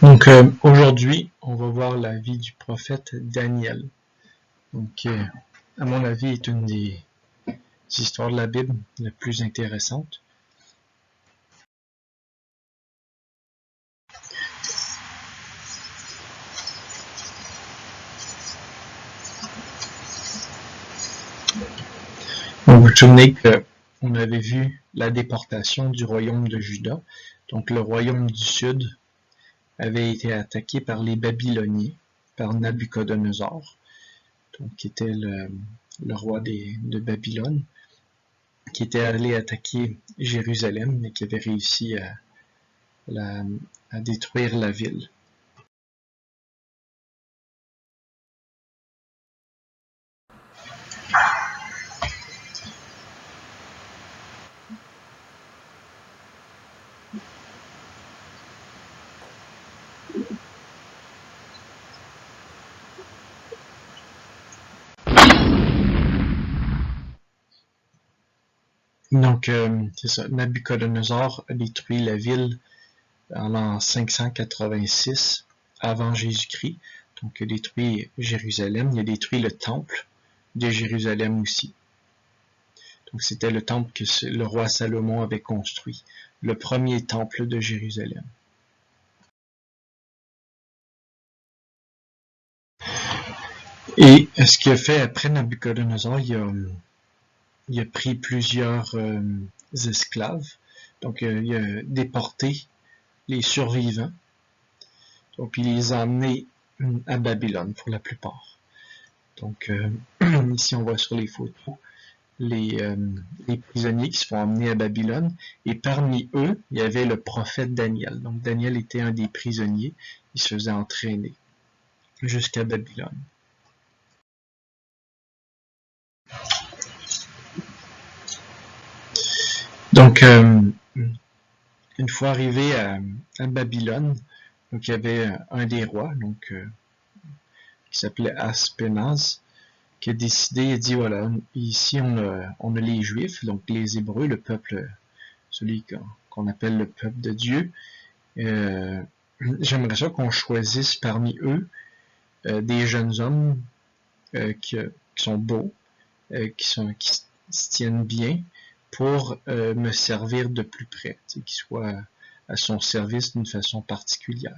Donc aujourd'hui, on va voir la vie du prophète Daniel. Donc, à mon avis, est une des histoires de la Bible les plus intéressantes. Donc, vous vous souvenez qu'on avait vu la déportation du royaume de Juda. Donc, le royaume du sud avait été attaqué par les Babyloniens, par Nabuchodonosor, donc, qui était le roi de Babylone, qui était allé attaquer Jérusalem, mais qui avait réussi à détruire la ville. Donc, c'est ça, Nabuchodonosor a détruit la ville en l'an 586 avant Jésus-Christ. Donc, il a détruit Jérusalem, il a détruit le temple de Jérusalem aussi. Donc, c'était le temple que le roi Salomon avait construit, le premier temple de Jérusalem. Et ce qu'il a fait après Nabuchodonosor, il a pris plusieurs esclaves. Donc, il a déporté les survivants. Donc, il les a emmenés à Babylone pour la plupart. Donc, ici, on voit sur les photos les prisonniers qui se font emmener à Babylone. Et parmi eux, il y avait le prophète Daniel. Donc, Daniel était un des prisonniers. Il se faisait entraîner jusqu'à Babylone. Donc, une fois arrivé à Babylone, donc il y avait un des rois, donc qui s'appelait Aspenaz, qui a décidé, il a dit voilà, ici on a les Juifs, donc les Hébreux, le peuple, celui qu'on appelle le peuple de Dieu. J'aimerais ça qu'on choisisse parmi eux des jeunes hommes qui sont beaux, qui se tiennent bien, pour me servir de plus près, qui soient à son service d'une façon particulière.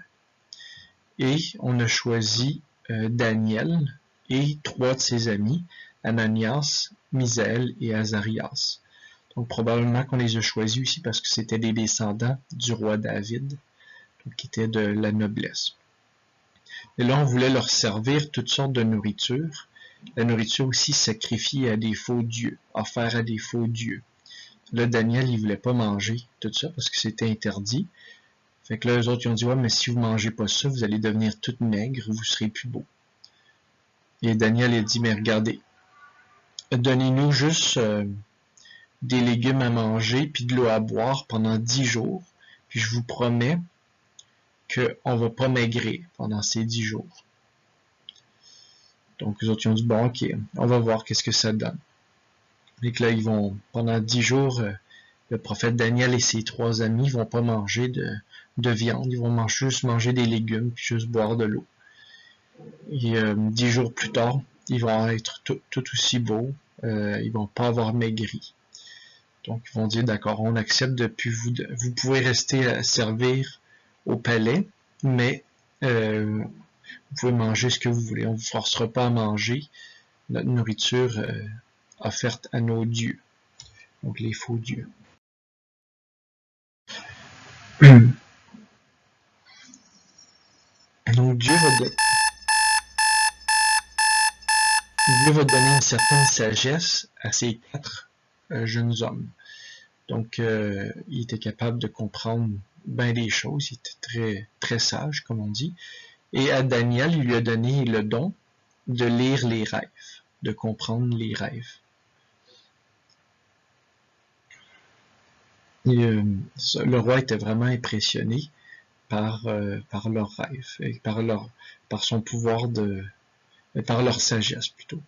Et on a choisi Daniel et 3 de ses amis, Ananias, Misaël et Azarias. Donc probablement qu'on les a choisis aussi parce que c'était des descendants du roi David, donc qui étaient de la noblesse. Et là, on voulait leur servir toutes sortes de nourriture. La nourriture aussi sacrifiée à des faux dieux, offerte à des faux dieux. Là, Daniel, il voulait pas manger tout ça parce que c'était interdit. Fait que là, eux autres, ils ont dit, ouais, mais si vous mangez pas ça, vous allez devenir tout maigre, vous serez plus beau. Et Daniel, il a dit, mais regardez, donnez-nous juste des légumes à manger puis de l'eau à boire pendant 10 jours, puis je vous promets qu'on va pas maigrir pendant ces 10 jours. Donc, les autres, ils ont dit, bon, ok, on va voir qu'est-ce que ça donne. Et que là, ils vont, pendant 10 jours, le prophète Daniel et ses 3 amis vont pas manger de viande, ils vont juste manger des légumes, puis juste boire de l'eau. Et 10 jours plus tard, ils vont être tout aussi beaux, ils vont pas avoir maigri. Donc ils vont dire d'accord, on accepte depuis vous pouvez rester à servir au palais, mais vous pouvez manger ce que vous voulez, on vous forcera pas à manger notre nourriture offerte à nos dieux, donc les faux dieux. Donc Dieu va donner une certaine sagesse à ces 4 jeunes hommes. Donc, il était capable de comprendre bien des choses. Il était très, très sage, comme on dit. Et à Daniel, il lui a donné le don de lire les rêves, de comprendre les rêves. Et, le roi était vraiment impressionné par leurs rêves et par son pouvoir par leur sagesse plutôt.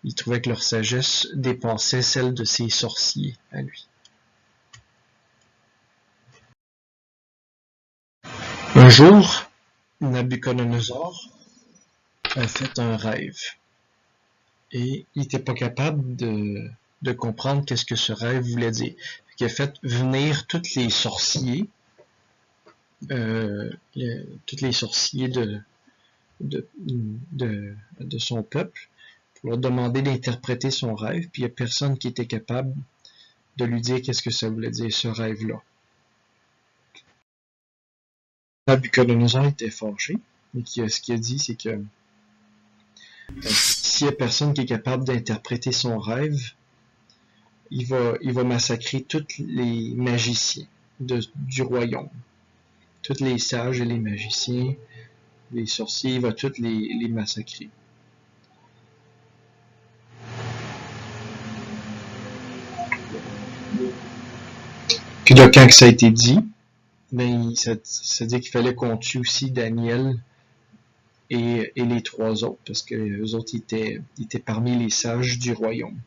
Il trouvait que leur sagesse dépassait celle de ses sorciers à lui. Un jour, Nabuchodonosor a fait un rêve et il n'était pas capable de comprendre qu'est-ce que ce rêve voulait dire. Il a fait venir tous les sorciers de son peuple pour leur demander d'interpréter son rêve, puis il n'y a personne qui était capable de lui dire qu'est-ce que ça voulait dire ce rêve-là. Nabuchodonosor était fâché, et ce qu'il a dit, c'est que s'il n'y a personne qui est capable d'interpréter son rêve, il va massacrer tous les magiciens du royaume. Tous les sages et les magiciens, les sorciers, il va tous les massacrer. Puis là, quand ça a été dit, ben, ça dit qu'il fallait qu'on tue aussi Daniel et les trois autres, parce que eux autres étaient parmi les sages du royaume.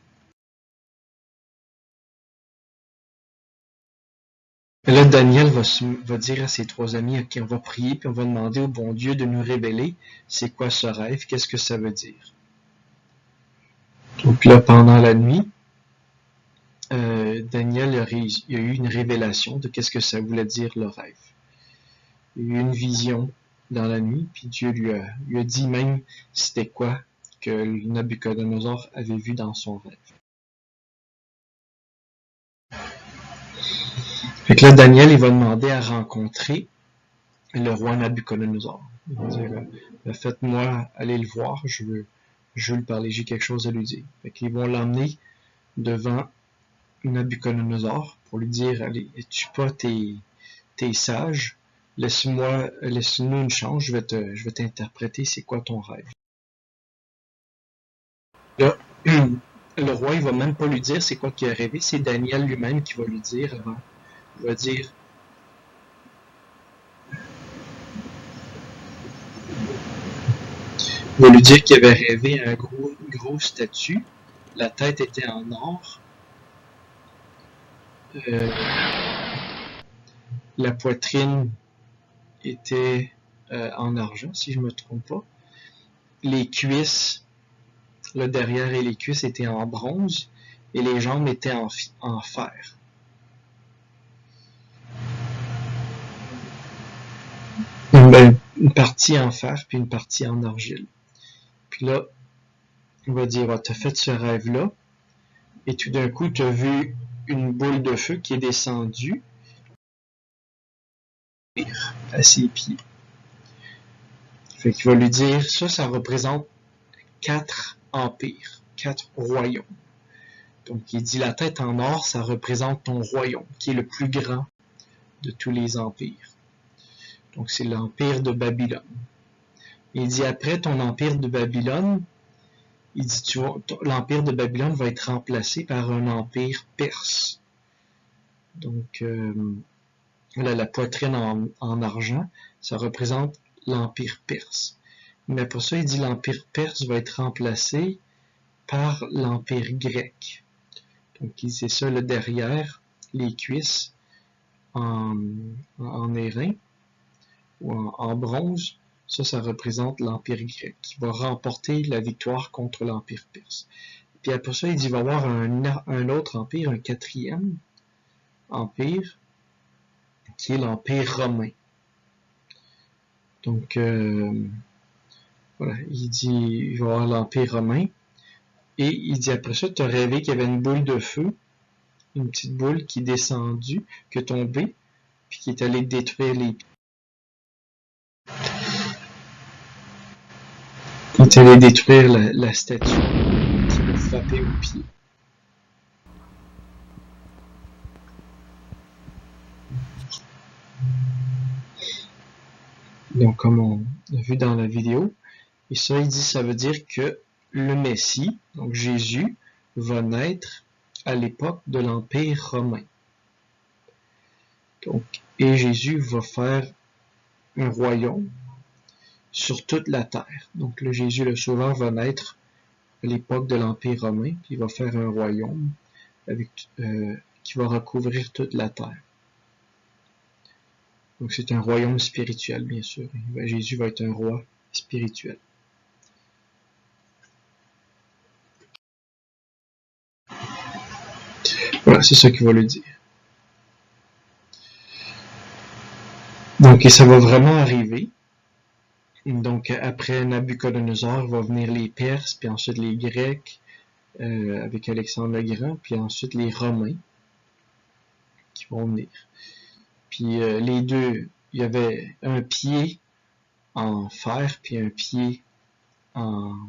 Et là, Daniel va dire à ses trois amis, ok, on va prier, puis on va demander au bon Dieu de nous révéler c'est quoi ce rêve, qu'est-ce que ça veut dire. Donc là, pendant la nuit, Daniel a eu une révélation de qu'est-ce que ça voulait dire le rêve. Il a eu une vision dans la nuit, puis Dieu lui a dit même c'était quoi que Nabuchodonosor avait vu dans son rêve. Fait que là, Daniel, il va demander à rencontrer le roi Nabuchodonosor. Il va dire, faites-moi aller le voir, je veux lui parler, j'ai quelque chose à lui dire. Fait qu'ils vont l'emmener devant Nabuchodonosor pour lui dire, allez, es-tu pas tes sages? Laisse-nous une chance, je vais t'interpréter c'est quoi ton rêve. Là, le roi, il va même pas lui dire c'est quoi qu'il a rêvé, c'est Daniel lui-même qui va lui dire avant. Il va dire qu'il avait rêvé un gros statue, la tête était en or, la poitrine était en argent, si je me trompe pas. Les cuisses, le derrière et les cuisses étaient en bronze et les jambes étaient en fer. Une partie en fer puis une partie en argile. Puis là, on va dire, t'as fait ce rêve-là et tout d'un coup, t'as vu une boule de feu qui est descendue à ses pieds. Fait qu'il va lui dire, ça représente 4 empires, 4 royaumes. Donc il dit la tête en or, ça représente ton royaume, qui est le plus grand de tous les empires. Donc c'est l'empire de Babylone. Il dit après ton empire de Babylone, il dit l'empire de Babylone va être remplacé par un empire perse. Donc la poitrine en argent, ça représente l'empire perse. Mais pour ça, il dit l'empire perse va être remplacé par l'empire grec. Donc c'est ça le derrière, les cuisses en airain ou en bronze. Ça représente l'empire grec qui va remporter la victoire contre l'empire perse. Puis après ça, il dit il va y avoir un autre empire, un quatrième empire, qui est l'empire romain. Donc voilà, il dit il va y avoir l'empire romain. Et il dit après ça, tu as rêvé qu'il y avait une boule de feu, une petite boule qui est descendue, qui est tombée, puis qui est allée détruire les pieds. Qui est allée détruire la statue, qui l'a frappé au pied. Donc, comme on a vu dans la vidéo, et ça, il dit, ça veut dire que le Messie, donc Jésus, va naître à l'époque de l'Empire romain. Donc, et Jésus va faire un royaume sur toute la terre. Donc, le Jésus le Sauveur va naître à l'époque de l'Empire romain, puis il va faire un royaume qui va recouvrir toute la terre. Donc c'est un royaume spirituel, bien sûr. Jésus va être un roi spirituel. Voilà, c'est ça qu'il va le dire. Donc, et ça va vraiment arriver. Donc, après Nabucodonosor, va venir les Perses, puis ensuite les Grecs, avec Alexandre le Grand, puis ensuite les Romains qui vont venir. Puis les deux, il y avait un pied en fer, puis un pied en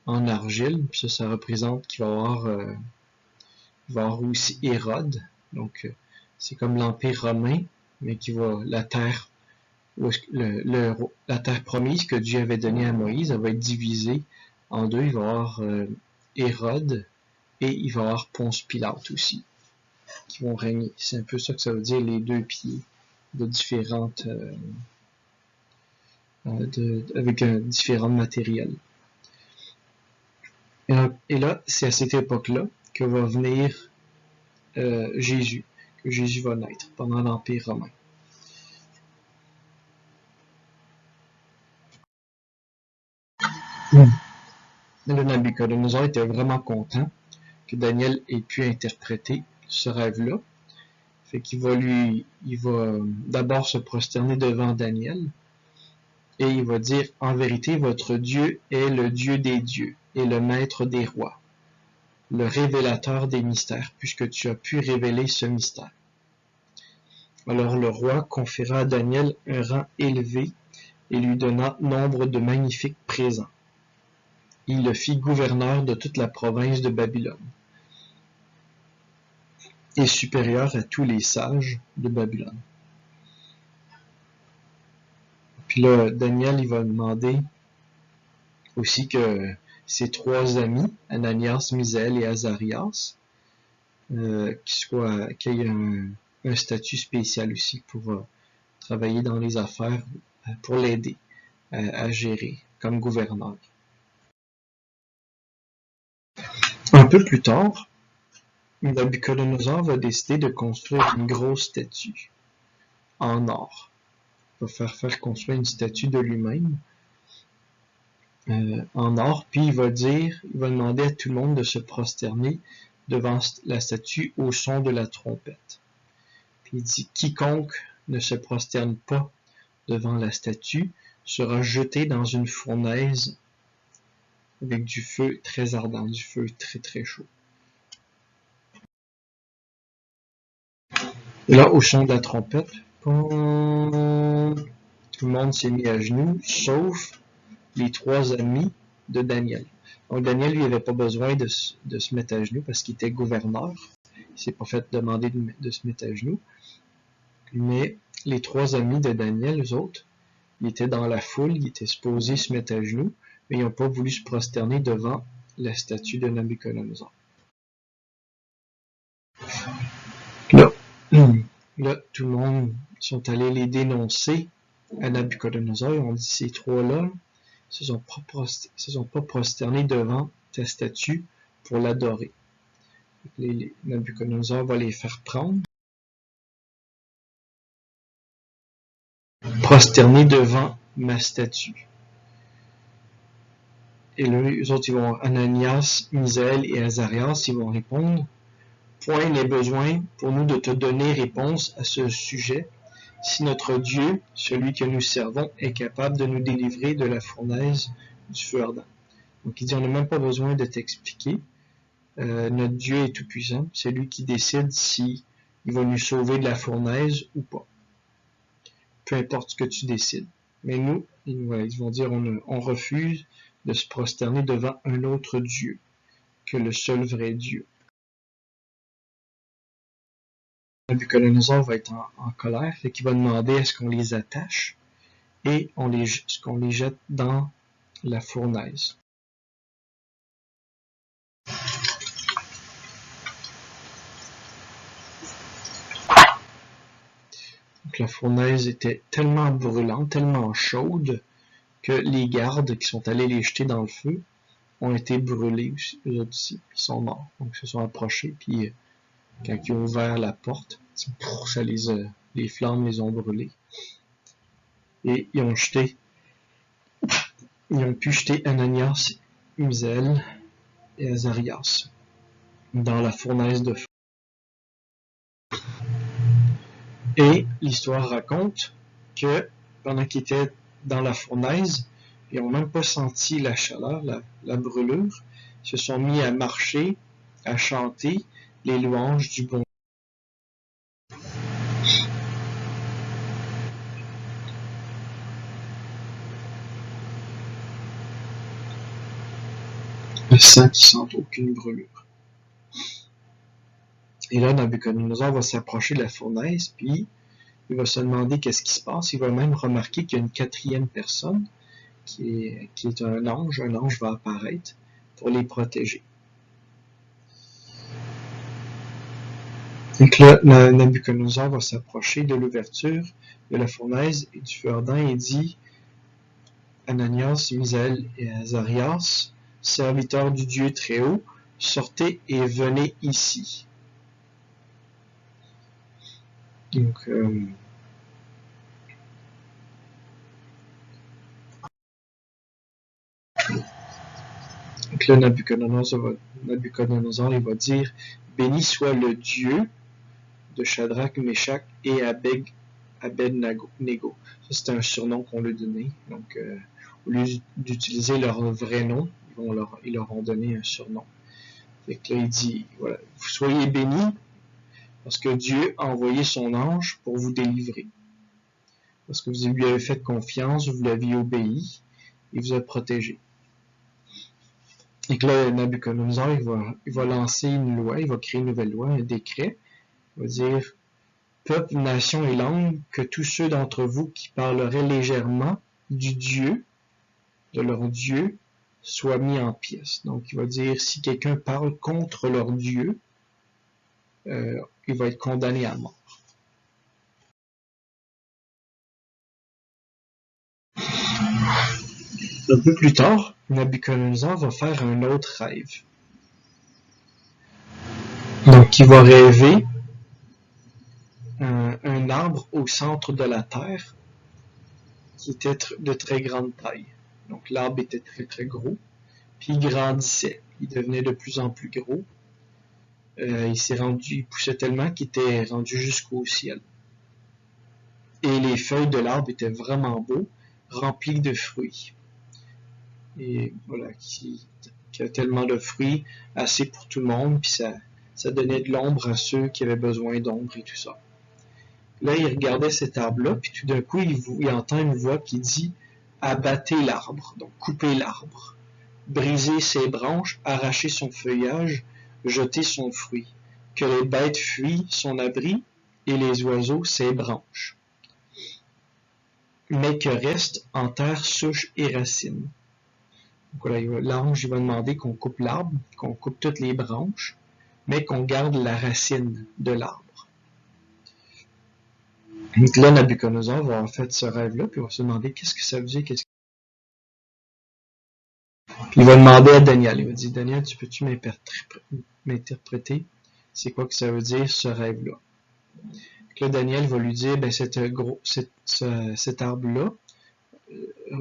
argile. Puis ça représente qu'il va y avoir aussi Hérode. Donc, c'est comme l'Empire romain, mais qui va, la terre promise que Dieu avait donnée à Moïse, elle va être divisée en deux. Il va y avoir Hérode et il va y avoir Ponce Pilate aussi, qui vont régner. C'est un peu ça que ça veut dire, les deux pieds de différentes avec différents matériels. Et là, c'est à cette époque-là que va venir Jésus, que Jésus va naître pendant l'Empire romain. Le Nabucodonosor était vraiment content que Daniel ait pu interpréter ce rêve-là. Fait qu'il va d'abord se prosterner devant Daniel et il va dire: en vérité, votre Dieu est le Dieu des dieux et le maître des rois, le révélateur des mystères, puisque tu as pu révéler ce mystère. Alors le roi conféra à Daniel un rang élevé et lui donna nombre de magnifiques présents. Il le fit gouverneur de toute la province de Babylone et supérieur à tous les sages de Babylone. Puis là, Daniel, il va demander aussi que ses trois amis, Ananias, Misaël et Azarias, qu'il y ait un statut spécial aussi pour travailler dans les affaires, pour l'aider à gérer comme gouverneur. Un peu plus tard, Nabucodonosor va décider de construire une grosse statue en or. Il va faire construire une statue de lui-même en or, puis il va demander à tout le monde de se prosterner devant la statue au son de la trompette. Puis il dit: quiconque ne se prosterne pas devant la statue sera jeté dans une fournaise avec du feu très ardent, du feu très très chaud. Et là, au son de la trompette, tout le monde s'est mis à genoux, sauf les trois amis de Daniel. Donc Daniel, lui, n'avait pas besoin de se mettre à genoux parce qu'il était gouverneur. Il s'est pas fait demander de se mettre à genoux. Mais les trois amis de Daniel, eux autres, ils étaient dans la foule, ils étaient supposés se mettre à genoux, mais ils n'ont pas voulu se prosterner devant la statue de Nabucodonosor. Là, tout le monde sont allés les dénoncer à Nabucodonosor. Ils ont dit: ces trois-là se sont pas prosternés devant ta statue pour l'adorer. Nabucodonosor va les faire prendre, prosterner devant ma statue. Et là, eux autres, Ananias, Misaël et Azarias, ils vont répondre: point n'est besoin pour nous de te donner réponse à ce sujet, si notre Dieu, celui que nous servons, est capable de nous délivrer de la fournaise du feu ardent. Donc il dit: on n'a même pas besoin de t'expliquer. Notre Dieu est tout puissant, c'est lui qui décide si il va nous sauver de la fournaise ou pas. Peu importe ce que tu décides. Mais nous, ils vont dire: on refuse de se prosterner devant un autre Dieu que le seul vrai Dieu. Nabucodonosor va être en colère, fait qu'il va demander est-ce qu'on les attache et qu'on les jette dans la fournaise. Donc la fournaise était tellement brûlante, tellement chaude, que les gardes qui sont allés les jeter dans le feu ont été brûlés eux aussi, ils sont morts. Donc ils se sont approchés, puis quand ils ont ouvert la porte, ça les a les flammes les ont brûlés. Et ils ont pu jeter Ananias, Misaël et Azarias dans la fournaise de feu. Et l'histoire raconte que pendant qu'ils étaient dans la fournaise, ils n'ont même pas senti la chaleur, la brûlure, ils se sont mis à marcher, à chanter les louanges du bon Dieu, sans qu'ils sentent aucune brûlure. Et là, Nabucodonosor va s'approcher de la fournaise, puis il va se demander qu'est-ce qui se passe. Il va même remarquer qu'il y a une quatrième personne qui est un ange. Un ange va apparaître pour les protéger. Donc là, Nabucodonosor va s'approcher de l'ouverture de la fournaise et du feu ardent et dit: Ananias, Misaël et Azarias, serviteurs du Dieu très haut, sortez et venez ici. Donc, là, Nabucodonosor il va dire: béni soit le Dieu de Shadrach, Meshach et Abednego. Ça, c'est un surnom qu'on lui donnait. Donc, au lieu d'utiliser leur vrai nom, ils leur ont donné un surnom. Fait que là, il dit, voilà, vous soyez bénis parce que Dieu a envoyé son ange pour vous délivrer. Parce que vous lui avez fait confiance, vous l'aviez obéi, il vous a protégé. Et que là, Nabucodonosor, il va lancer une loi, il va créer une nouvelle loi, un décret. Il va dire: peuple, nation et langue, que tous ceux d'entre vous qui parleraient légèrement du Dieu, de leur Dieu, soient mis en pièces. Donc, il va dire, si quelqu'un parle contre leur Dieu, il va être condamné à mort. Un peu plus tard, Nabucodonosor va faire un autre rêve. Donc, il va rêver un arbre au centre de la terre qui était de très grande taille. Donc, l'arbre était très très gros, puis il grandissait, il devenait de plus en plus gros. Il poussait tellement qu'il était rendu jusqu'au ciel. Et les feuilles de l'arbre étaient vraiment beaux, remplies de fruits. Et voilà, qui a tellement de fruits, assez pour tout le monde, puis ça donnait de l'ombre à ceux qui avaient besoin d'ombre et tout ça. Là, il regardait cet arbre-là, puis tout d'un coup, il entend une voix qui dit: abattez l'arbre, donc coupez l'arbre, brisez ses branches, arrachez son feuillage, jetez son fruit, que les bêtes fuient son abri et les oiseaux ses branches, mais que reste en terre souche et racines. Donc voilà, l'ange va demander qu'on coupe l'arbre, qu'on coupe toutes les branches, mais qu'on garde la racine de l'arbre. Donc là, Nabucodonosor va en fait ce rêve-là, puis il va se demander qu'est-ce que ça veut dire, Puis il va demander à Daniel, il va dire: Daniel, peux-tu m'interpréter c'est quoi que ça veut dire ce rêve-là? Là, Daniel va lui dire: ben cet arbre-là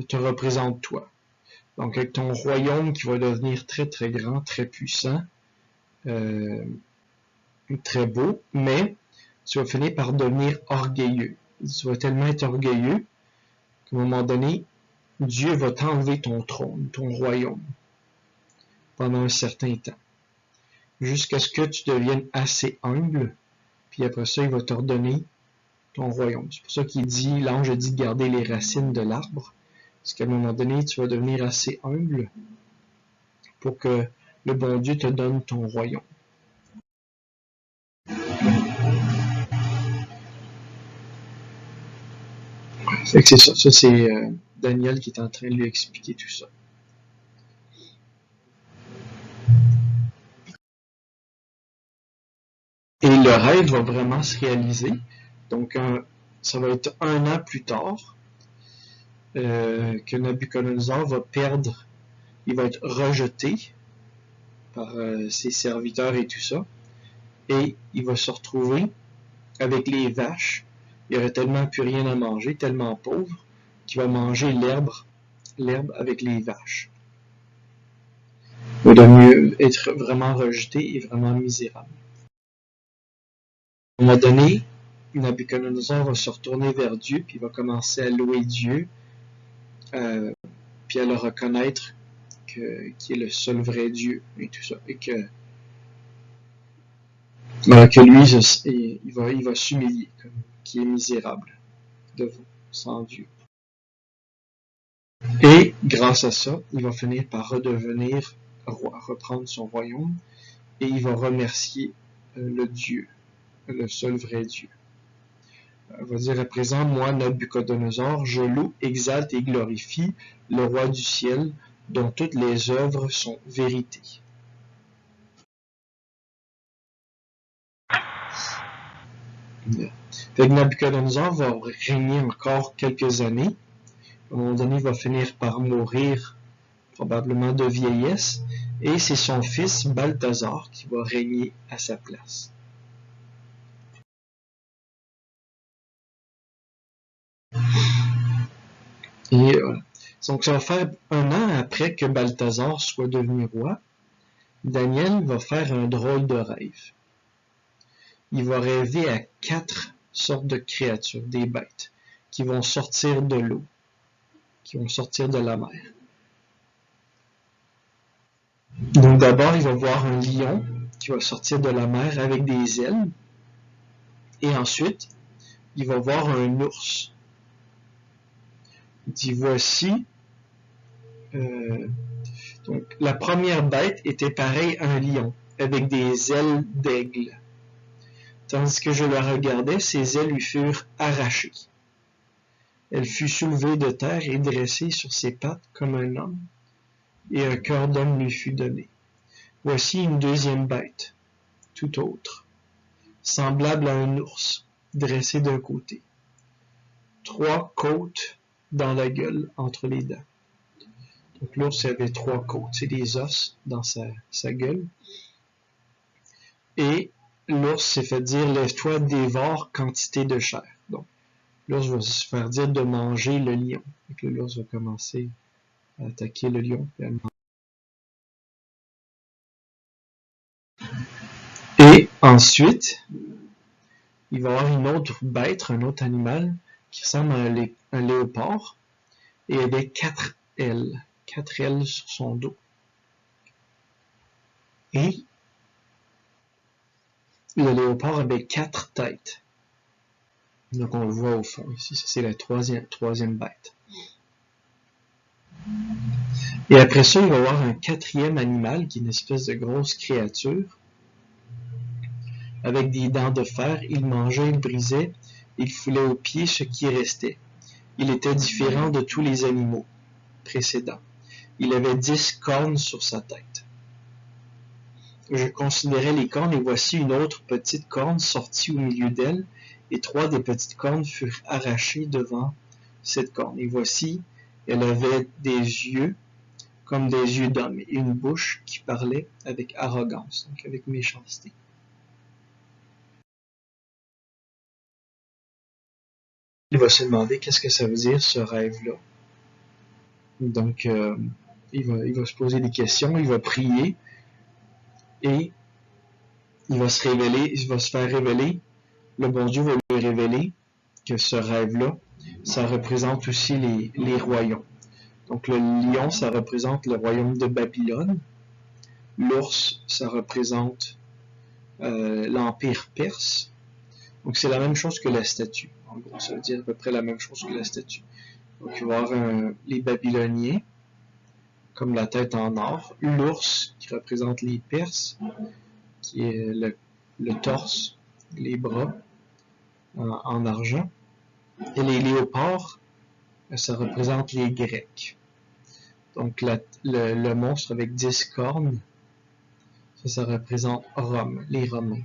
te représente toi. Donc avec ton royaume qui va devenir très très grand, très puissant, très beau, mais tu vas finir par devenir orgueilleux. Tu vas tellement être orgueilleux qu'à un moment donné, Dieu va t'enlever ton trône, ton royaume, pendant un certain temps, jusqu'à ce que tu deviennes assez humble, puis après ça, il va te redonner ton royaume. C'est pour ça qu'il dit, l'ange dit de garder les racines de l'arbre, parce qu'à un moment donné, tu vas devenir assez humble pour que le bon Dieu te donne ton royaume. Fait que c'est ça. Ça, c'est Daniel qui est en train de lui expliquer tout ça. Et le rêve va vraiment se réaliser. Donc, ça va être 1 an plus tard que Nabucodonosor va perdre, il va être rejeté par ses serviteurs et tout ça. Et il va se retrouver avec les vaches il aurait tellement plus rien à manger, tellement pauvre, qu'il va manger l'herbe avec les vaches. Il vaut mieux être vraiment rejeté et vraiment misérable. À un moment donné, Nabuchodonosor va se retourner vers Dieu, puis il va commencer à louer Dieu, puis à le reconnaître qui est le seul vrai Dieu et tout ça, et que lui, il va s'humilier, qui est misérable sans Dieu. Et grâce à ça, il va finir par redevenir roi, reprendre son royaume, et il va remercier le Dieu, le seul vrai Dieu. Il va dire à présent, moi, Nabuchodonosor, je loue, exalte et glorifie le roi du ciel, dont toutes les œuvres sont vérité. Fait que Nabuchodonosor va régner encore quelques années. À un moment donné, il va finir par mourir, probablement de vieillesse, et c'est son fils Balthazar qui va régner à sa place. Et donc ça va faire 1 an après que Balthazar soit devenu roi. Daniel va faire un drôle de rêve. Il va rêver à 4 sortes de créatures, des bêtes, qui vont sortir de l'eau, qui vont sortir de la mer. Donc d'abord, il va voir un lion qui va sortir de la mer avec des ailes. Et ensuite, il va voir un ours. Il dit, voici... donc, la première bête était pareille à un lion, avec des ailes d'aigle. Tandis que je la regardais, ses ailes lui furent arrachées. Elle fut soulevée de terre et dressée sur ses pattes comme un homme, et un cœur d'homme lui fut donné. Voici une deuxième bête, tout autre, semblable à un ours, dressé d'un côté. 3 côtes dans la gueule entre les dents. Donc l'ours avait 3 côtes, c'est des os dans sa gueule. Et l'ours s'est fait dire, lève-toi, dévore quantité de chair. Donc l'ours va se faire dire de manger le lion. Donc l'ours va commencer à attaquer le lion. Et ensuite, il va y avoir une autre bête, un autre animal, qui ressemble à un léopard, et avec 4 ailes. 4 ailes sur son dos. Et le léopard avait 4 têtes. Donc on le voit au fond ici, c'est la troisième bête. Et après ça, il va y avoir un 4e animal qui est une espèce de grosse créature avec des dents de fer. Il mangeait, il brisait, il foulait aux pieds ce qui restait. Il était différent de tous les animaux précédents. Il avait 10 cornes sur sa tête. Je considérais les cornes et voici une autre petite corne sortie au milieu d'elle, et 3 des petites cornes furent arrachées devant cette corne. Et voici, elle avait des yeux comme des yeux d'homme et une bouche qui parlait avec arrogance, donc avec méchanceté. Il va se demander qu'est-ce que ça veut dire ce rêve-là. Donc, il va se poser des questions, il va prier, et il va se faire révéler, le bon Dieu va lui révéler que ce rêve-là, ça représente aussi les royaumes. Donc le lion, ça représente le royaume de Babylone. L'ours, ça représente l'empire perse. Donc c'est la même chose que la statue. En gros, ça veut dire à peu près la même chose que la statue. Donc il va y avoir les Babyloniens, comme la tête en or. L'ours, qui représente les Perses, qui est le torse, les bras en argent. Et les léopards, ça représente les Grecs. Donc le monstre avec 10 cornes, ça représente Rome, les Romains.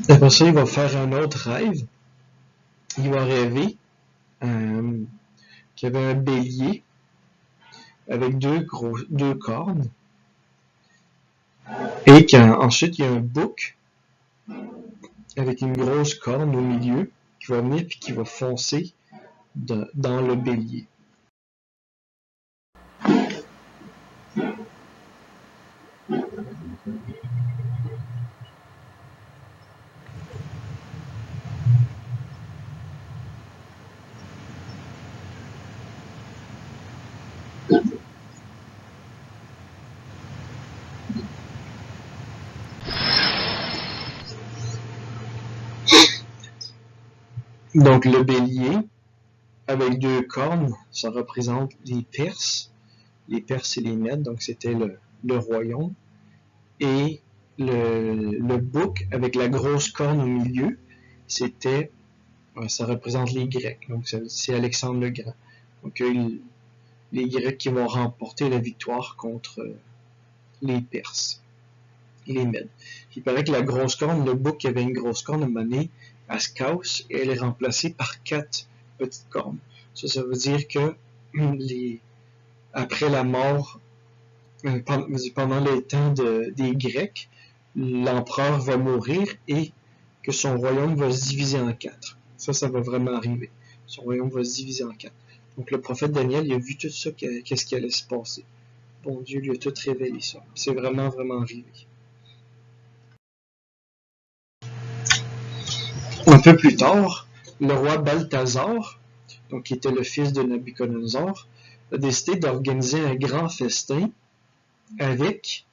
Après ça, il va faire un autre rêve. Il va rêver qu'il y avait un bélier avec deux cornes. Et ensuite, il y a un bouc avec une grosse corne au milieu qui va venir et qui va foncer dans le bélier. Donc le bélier, avec deux cornes, ça représente les Perses. Les Perses et les Mèdes, donc c'était le royaume. Et le bouc, avec la grosse corne au milieu, ça représente les Grecs. Donc c'est Alexandre le Grand. Donc les Grecs qui vont remporter la victoire contre les Perses et les Mèdes. Il paraît que la grosse corne, le bouc qui avait une grosse corne, à un moment donné, elle se casse et elle est remplacée par 4 petites cornes. Ça veut dire que après la mort, pendant les temps des Grecs, l'empereur va mourir et que son royaume va se diviser en 4. Ça va vraiment arriver. Son royaume va se diviser en 4. Donc le prophète Daniel, il a vu tout ça, qu'est-ce qui allait se passer. Bon Dieu lui a tout révélé ça. C'est vraiment, vraiment arrivé. Un peu plus tard, le roi Balthazar, donc qui était le fils de Nabuchodonosor, a décidé d'organiser un grand festin avec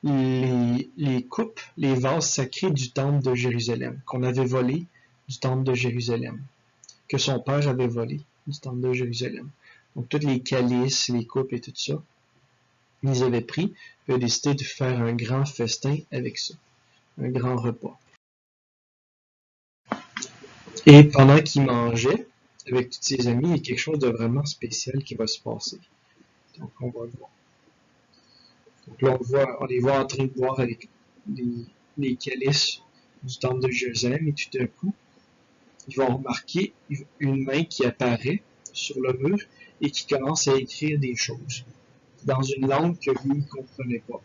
les coupes, les vases sacrés du temple de Jérusalem, qu'on avait volé du temple de Jérusalem, que son père avait volé du temple de Jérusalem. Donc tous les calices, les coupes et tout ça, ils les avaient pris, et a décidé de faire un grand festin avec ça, un grand repas. Et pendant qu'il mangeait, avec tous ses amis, il y a quelque chose de vraiment spécial qui va se passer. Donc on va le voir. Donc là, on les voit en train de boire avec les calices du temple de Jérusalem, et tout d'un coup, ils vont remarquer une main qui apparaît sur le mur et qui commence à écrire des choses dans une langue que lui ne comprenait pas.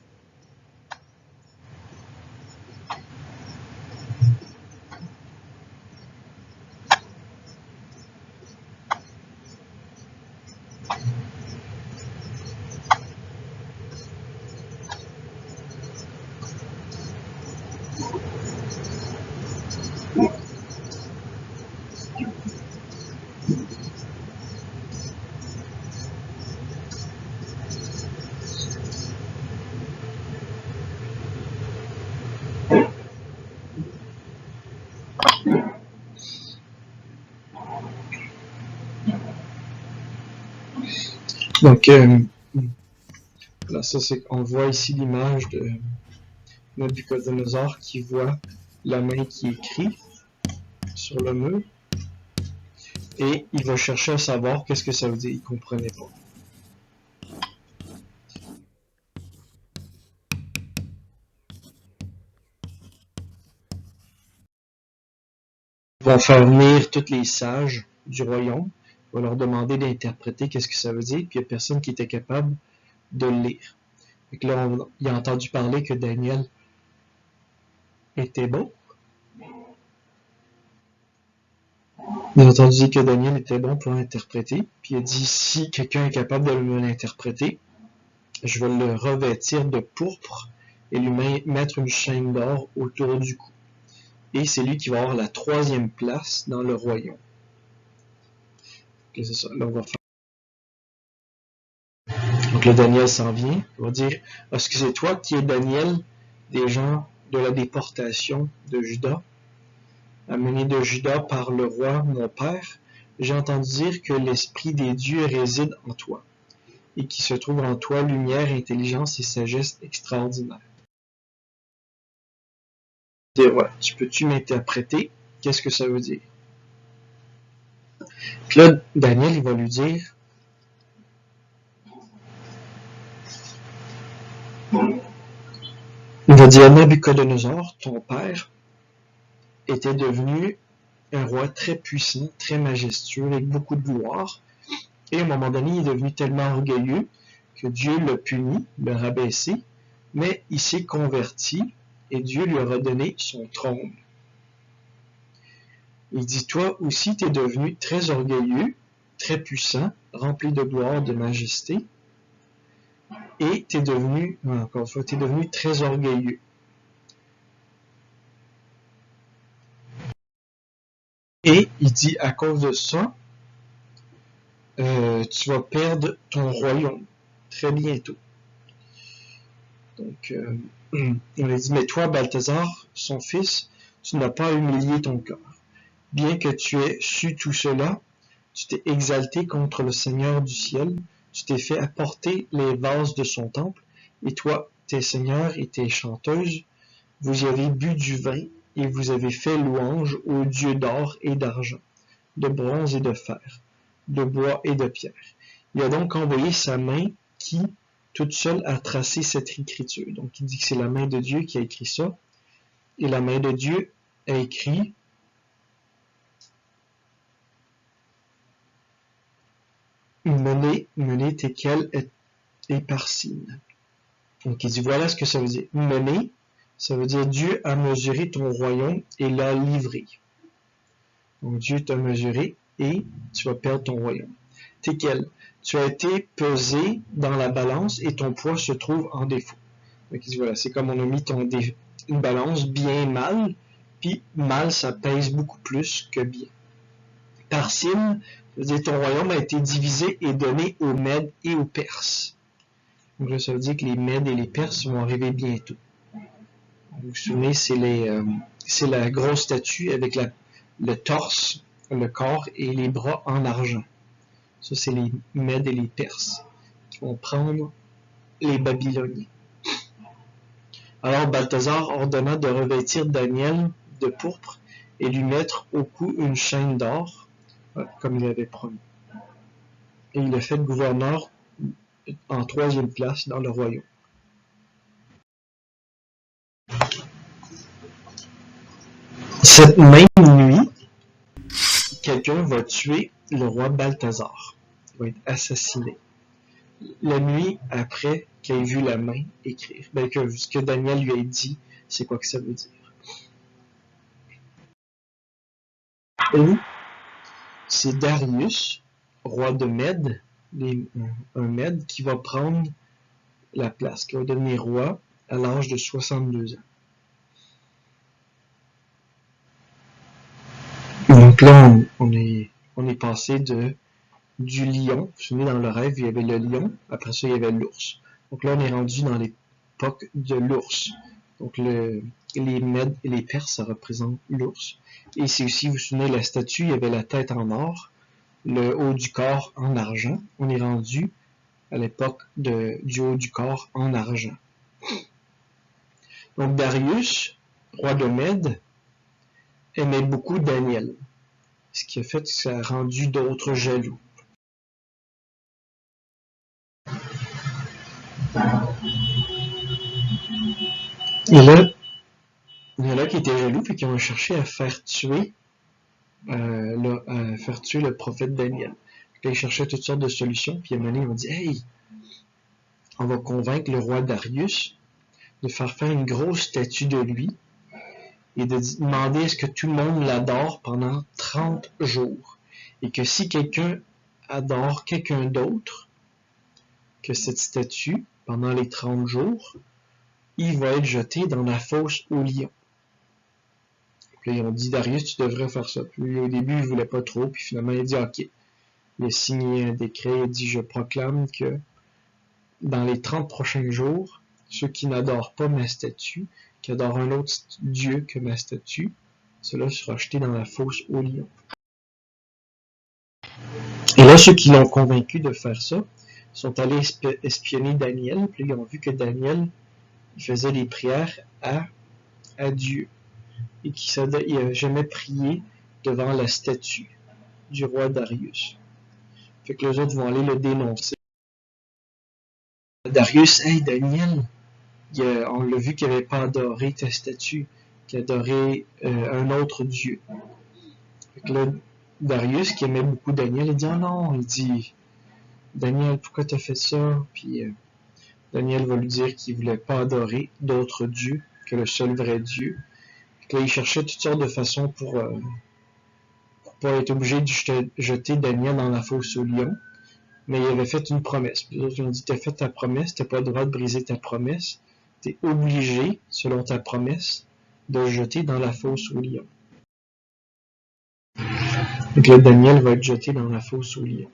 Donc, là, on voit ici l'image de Nabuchodonosor qui voit la main qui écrit sur le mur et il va chercher à savoir qu'est-ce que ça veut dire. Il ne comprenait pas. Ils vont faire venir tous les sages du royaume. Il va leur demander d'interpréter qu'est-ce que ça veut dire, puis il n'y a personne qui était capable de le lire. Donc là, il a entendu parler que Daniel était bon. Il a entendu dire que Daniel était bon pour l'interpréter, puis il a dit si quelqu'un est capable de me l'interpréter, je vais le revêtir de pourpre et lui mettre une chaîne d'or autour du cou. Et c'est lui qui va avoir la 3e place dans le royaume. Okay, c'est ça. Là, on va faire. Donc le Daniel s'en vient. Il va dire est-ce que c'est toi qui es Daniel des gens de la déportation de Juda, amené de Juda par le roi mon père? J'ai entendu dire que l'esprit des dieux réside en toi, et qui se trouve en toi lumière, intelligence et sagesse extraordinaire. Ouais, peux-tu m'interpréter? Qu'est-ce que ça veut dire? Puis là, Daniel, il va lui dire il va dire Nabuchodonosor, ton père, était devenu un roi très puissant, très majestueux, avec beaucoup de gloire. Et à un moment donné, il est devenu tellement orgueilleux que Dieu l'a puni, l'a rabaissé, mais il s'est converti et Dieu lui a redonné son trône. Il dit, toi aussi, tu es devenu très orgueilleux, très puissant, rempli de gloire, de majesté, et tu es devenu, encore une fois, tu es devenu très orgueilleux. Et il dit, à cause de ça, tu vas perdre ton royaume très bientôt. Donc, on a dit, mais toi, Balthazar, son fils, tu n'as pas humilié ton cœur. Bien que tu aies su tout cela, tu t'es exalté contre le Seigneur du ciel, tu t'es fait apporter les vases de son temple, et toi, tes seigneurs et tes chanteuses, vous y avez bu du vin, et vous avez fait louange aux dieux d'or et d'argent, de bronze et de fer, de bois et de pierre. Il a donc envoyé sa main qui, toute seule, a tracé cette écriture. Donc il dit que c'est la main de Dieu qui a écrit ça, et la main de Dieu a écrit Mener Tekel et Parsine. Donc il dit voilà ce que ça veut dire. Mener, ça veut dire Dieu a mesuré ton royaume et l'a livré. Donc Dieu t'a mesuré et tu vas perdre ton royaume. Tekel, tu as été pesé dans la balance et ton poids se trouve en défaut. Donc il dit voilà, c'est comme on a mis une balance bien mal, puis mal ça pèse beaucoup plus que bien. Parsine, ça veut dire ton royaume a été divisé et donné aux Mèdes et aux Perses. Donc là, ça veut dire que les Mèdes et les Perses vont arriver bientôt. Vous vous souvenez, c'est la grosse statue avec le torse, le corps et les bras en argent. Ça, c'est les Mèdes et les Perses qui vont prendre les Babyloniens. Alors Balthazar ordonna de revêtir Daniel de pourpre et lui mettre au cou une chaîne d'or, comme il avait promis. Et il le fait gouverneur en 3e place dans le royaume. Cette même nuit, quelqu'un va tuer le roi Balthazar. Il va être assassiné. La nuit après qu'il ait vu la main écrire. Que ce que Daniel lui a dit, c'est quoi que ça veut dire. Et c'est Darius, roi de Mède, un Mède, qui va prendre la place, qui va devenir roi à l'âge de 62 ans. Donc là, on est passé du lion. Vous vous souvenez, dans le rêve, il y avait le lion. Après ça, il y avait l'ours. Donc là, on est rendu dans l'époque de l'ours. Donc les Mèdes et les Perses, ça représente l'ours. Et c'est aussi, vous vous souvenez, la statue, il y avait la tête en or, le haut du corps en argent. On est rendu à l'époque du haut du corps en argent. Donc Darius, roi de Mède, aimait beaucoup Daniel. Ce qui a fait que ça a rendu d'autres jaloux. Et là, il y en a qui étaient jaloux et qui ont cherché à faire tuer le prophète Daniel. Ils cherchaient toutes sortes de solutions, puis à un moment donné, ils ont dit « Hey, on va convaincre le roi Darius de faire une grosse statue de lui et de demander est-ce que tout le monde l'adore pendant 30 jours. Et que si quelqu'un adore quelqu'un d'autre que cette statue pendant les 30 jours, il va être jeté dans la fosse aux lions. » Puis ils ont dit Darius, tu devrais faire ça. Puis au début, il voulait pas trop, puis finalement, il a dit ok. Il a signé un décret, il a dit je proclame que dans les 30 prochains jours, ceux qui n'adorent pas ma statue, qui adorent un autre dieu que ma statue, cela sera jeté dans la fosse aux lions. Et là, ceux qui l'ont convaincu de faire ça sont allés espionner Daniel, puis ils ont vu que Daniel il faisait des prières à Dieu et qu'il n'a jamais prié devant la statue du roi Darius. Fait que les autres vont aller le dénoncer. Darius, hey Daniel, on l'a vu qu'il n'avait pas adoré ta statue, qu'il adorait un autre dieu. Fait que là, Darius, qui aimait beaucoup Daniel, il dit oh non, il dit Daniel, pourquoi t'as fait ça? Puis Daniel va lui dire qu'il voulait pas adorer d'autres dieux que le seul vrai Dieu. Puis là, il cherchait toutes sortes de façons pour pas être obligé de jeter Daniel dans la fosse aux lions. Mais il avait fait une promesse. Puis les autres ont dit, t'as fait ta promesse, t'as pas le droit de briser ta promesse. T'es obligé, selon ta promesse, de le jeter dans la fosse aux lions. Donc là, Daniel va être jeté dans la fosse aux lions.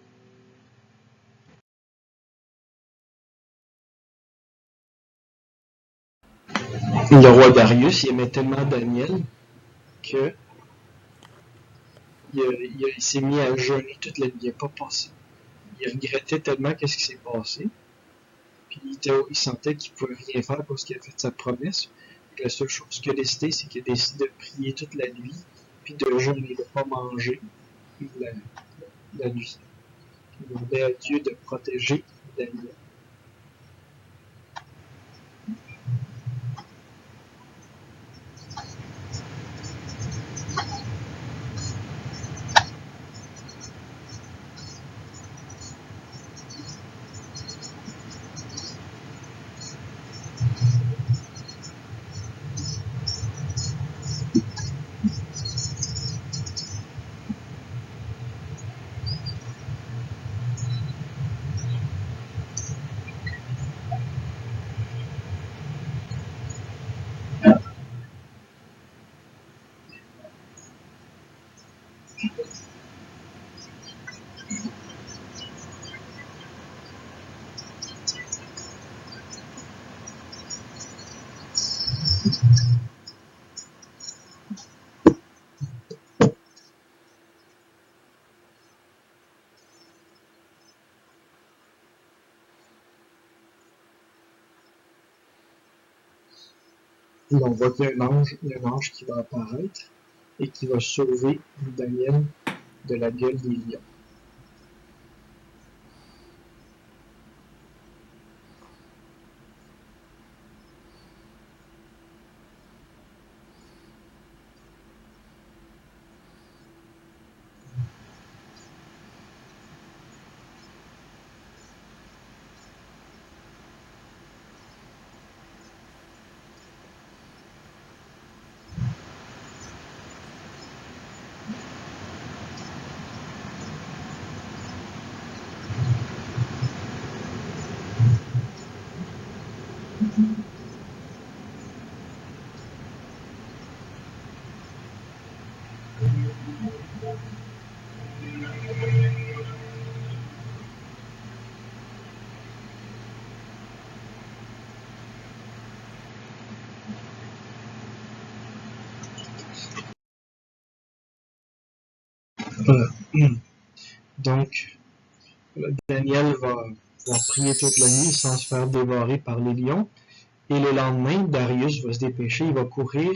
Le roi Darius, il aimait tellement Daniel que il s'est mis à jeûner toute la nuit. Il n'a pas passé. Il regrettait tellement qu'est-ce qui s'est passé. Puis il sentait qu'il ne pouvait rien faire parce qu'il a fait sa promesse. La seule chose qu'il a décidé, c'est qu'il a décidé de prier toute la nuit, puis de jeûner, de ne pas manger la nuit. Il demandait à Dieu de protéger Daniel. Et on voit qu'il y a un ange qui va apparaître et qui va sauver Daniel de la gueule des lions. Donc, Daniel va prier toute la nuit sans se faire dévorer par les lions. Et le lendemain, Darius va se dépêcher, il va courir,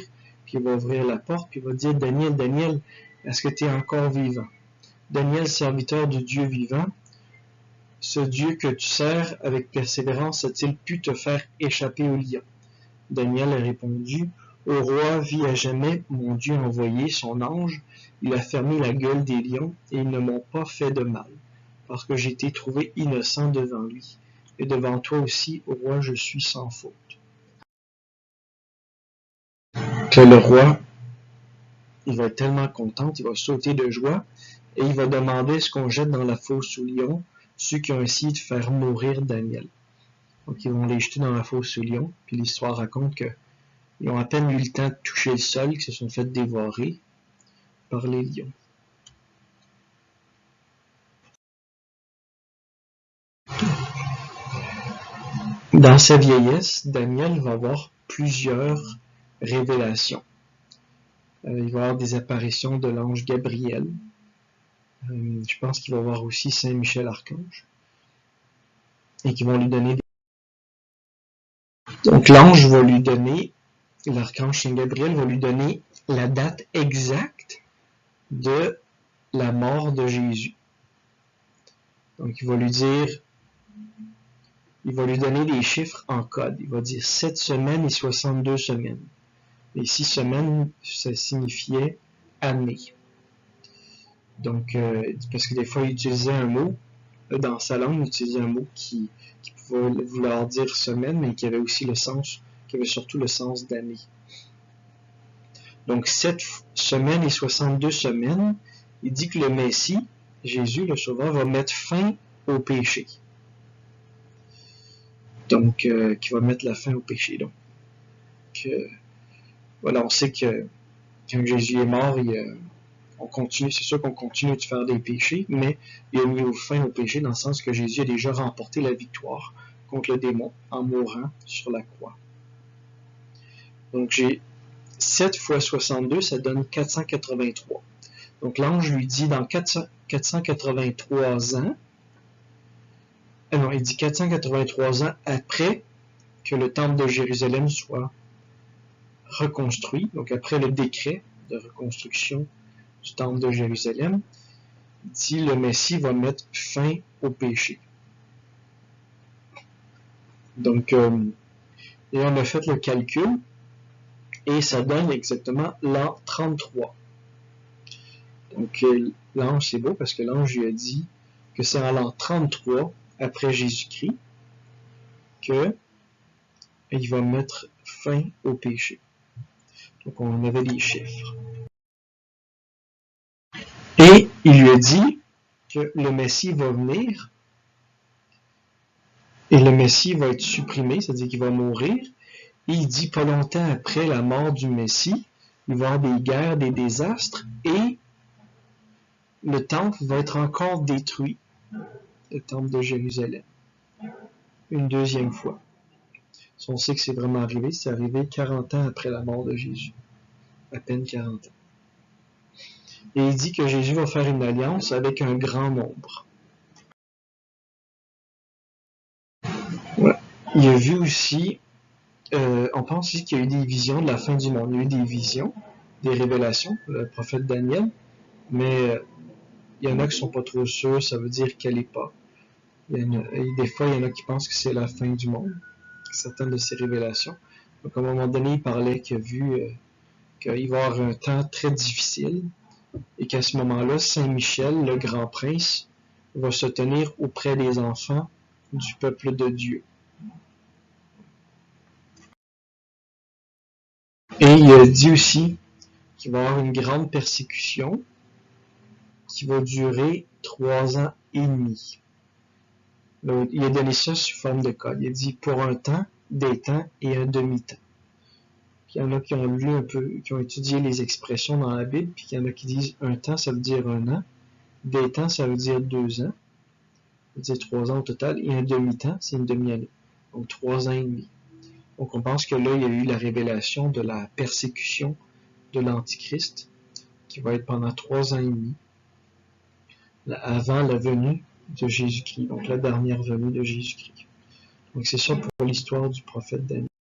puis il va ouvrir la porte, puis il va dire, Daniel, Daniel, est-ce que tu es encore vivant? Daniel, serviteur du Dieu vivant, ce Dieu que tu sers avec persévérance a-t-il pu te faire échapper aux lions? Daniel a répondu, Ô roi, vis à jamais, mon Dieu a envoyé son ange, il a fermé la gueule des lions, et ils ne m'ont pas fait de mal, parce que j'ai été trouvé innocent devant lui. Et devant toi aussi, ô roi, je suis sans faute. Que le roi, il va être tellement content, il va sauter de joie, et il va demander ce qu'on jette dans la fosse aux lions, ceux qui ont essayé de faire mourir Daniel. Donc ils vont les jeter dans la fosse aux lions, puis l'histoire raconte qu'ils ont à peine eu le temps de toucher le sol, qu'ils se sont fait dévorer par les lions. Dans sa vieillesse, Daniel va avoir plusieurs révélations. Il va avoir des apparitions de l'ange Gabriel. Je pense qu'il va avoir aussi Saint Michel Archange. Et qui vont lui donner des... Donc l'ange va lui donner, l'archange Saint Gabriel va lui donner la date exacte de la mort de Jésus. Donc il va lui donner des chiffres en code. Il va dire 7 semaines et 62 semaines. Les 6 semaines, ça signifiait année. Donc, parce que des fois, il utilisait un mot, dans sa langue, il utilisait un mot qui pouvait vouloir dire semaine, mais qui avait aussi le sens, qui avait surtout le sens d'année. Donc 7 semaines et 62 semaines, il dit que le Messie, Jésus, le Sauveur, va mettre fin au péché. Donc, qui va mettre la fin au péché. Donc, voilà, on sait que quand Jésus est mort, on continue, c'est sûr qu'on continue de faire des péchés, mais il a mis fin au péché dans le sens que Jésus a déjà remporté la victoire contre le démon en mourant sur la croix. Donc, j'ai 7 fois 62, ça donne 483. Donc, l'ange lui dit dans 483 ans, non, il dit 483 ans après que le temple de Jérusalem soit reconstruit, donc après le décret de reconstruction du temple de Jérusalem, il dit le Messie va mettre fin au péché. Donc, et on a fait le calcul, et ça donne exactement l'an 33. Donc, l'ange, c'est beau parce que l'ange lui a dit que c'est en l'an 33 après Jésus-Christ qu'il va mettre fin au péché. Donc, on avait les chiffres. Et il lui a dit que le Messie va venir et le Messie va être supprimé, c'est-à-dire qu'il va mourir. Et il dit pas longtemps après la mort du Messie, il va y avoir des guerres, des désastres, et le temple va être encore détruit, le temple de Jérusalem, une deuxième fois. Si on sait que c'est vraiment arrivé, c'est arrivé 40 ans après la mort de Jésus, à peine 40 ans. Et il dit que Jésus va faire une alliance avec un grand nombre. Ouais. Il a vu aussi, on pense aussi qu'il y a eu des visions de la fin du monde. Il y a eu des visions, des révélations, le prophète Daniel, mais il y en a qui sont pas trop sûrs, ça veut dire quelle époque. Des fois, il y en a qui pensent que c'est la fin du monde, certaines de ces révélations. Donc, à un moment donné, il parlait qu'il a vu qu'il va y avoir un temps très difficile et qu'à ce moment-là, Saint Michel, le grand prince, va se tenir auprès des enfants du peuple de Dieu. Et il a dit aussi qu'il va y avoir une grande persécution qui va durer 3 ans et demi. Il a donné ça sous forme de code. Il a dit pour un temps, des temps et un demi-temps. Puis il y en a qui ont lu un peu, qui ont étudié les expressions dans la Bible, puis il y en a qui disent un temps, ça veut dire 1 an, des temps, ça veut dire 2 ans, ça veut dire 3 ans au total, et un demi-temps, c'est une demi-année. Donc 3 ans et demi. Donc on pense que là, il y a eu la révélation de la persécution de l'Antichrist, qui va être pendant 3 ans et demi, avant la venue de Jésus-Christ, donc la dernière venue de Jésus-Christ. Donc c'est ça pour l'histoire du prophète Daniel.